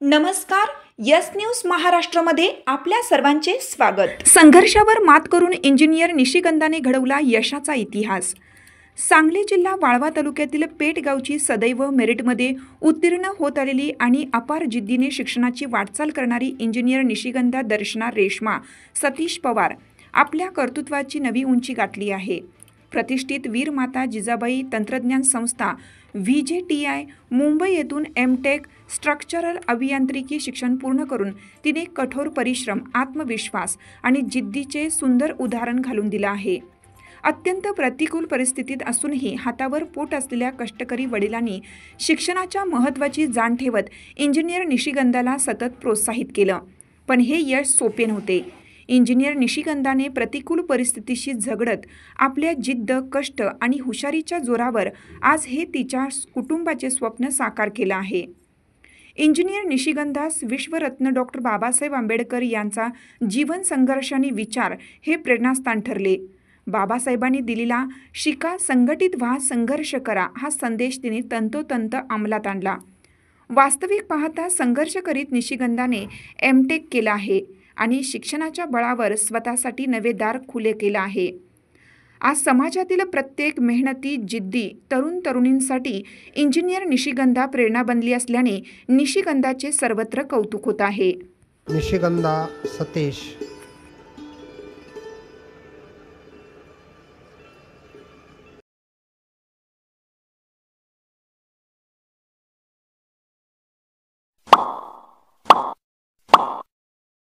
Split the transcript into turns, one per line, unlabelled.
नमस्कार. Yes news महाराष्ट्रामध्ये आपल्या सर्वांचे स्वागत. संघर्षावर मात करून इंजिनियर निशिगंधाने घडवला यशाचा इतिहास. सांगली जिल्हा वाळवा तालुक्यातील पेठ गावची सदैव मेरिटमध्ये उत्तीर्ण होत आलेली आणि अपार जिद्दीने शिक्षणाची वाटचाल करणारी इंजिनियर निशिगंधा दर्शना रेश्मा सतीश पवार आपल्या कर्तृत्वाची नवी उंची गाठली आहे. प्रतिष्ठित वीरमाता जिजाबाई तंत्रज्ञान संस्था VJTI मुंबई येथून M.Tech स्ट्रक्चरल अभियांत्रिकी शिक्षण पूर्ण करून तिने कठोर परिश्रम, आत्मविश्वास आणि जिद्दीचे सुंदर उदाहरण घालून दिलं आहे. अत्यंत प्रतिकूल परिस्थितीत असूनही हातावर पोट असलेल्या कष्टकरी वडिलांनी शिक्षणाच्या महत्त्वाची जाण ठेवत इंजिनियर निशिगंधाला सतत प्रोत्साहित केलं. पण हे यश सोपे नव्हते. इंजिनियर निशिगंधाने प्रतिकूल परिस्थितीशी झगडत आपल्या जिद्द, कष्ट आणि हुशारीच्या जोरावर आज हे तिच्या कुटुंबाचे स्वप्न साकार केलं आहे. इंजिनियर निशिगंधास विश्वरत्न डॉक्टर बाबासाहेब आंबेडकर यांचा जीवन संघर्ष आणि विचार हे प्रेरणास्थान ठरले. बाबासाहेबांनी दिलेला शिका, संघटित व्हा, संघर्ष करा हा संदेश तिने तंतोतंत अंमलात आणला. वास्तविक पाहता संघर्ष करीत निशिगंधाने M.Tech केला आहे आणि शिक्षणाच्या बळावर स्वतःसाठी नवे दार खुले केलं आहे. आज समाजातील प्रत्येक मेहनती, जिद्दी तरुण तरुणींसाठी इंजिनियर निशिगंधा प्रेरणा बनली असल्याने निशिगंधाचे सर्वत्र कौतुक होत आहे.
निशिगंधा सतीश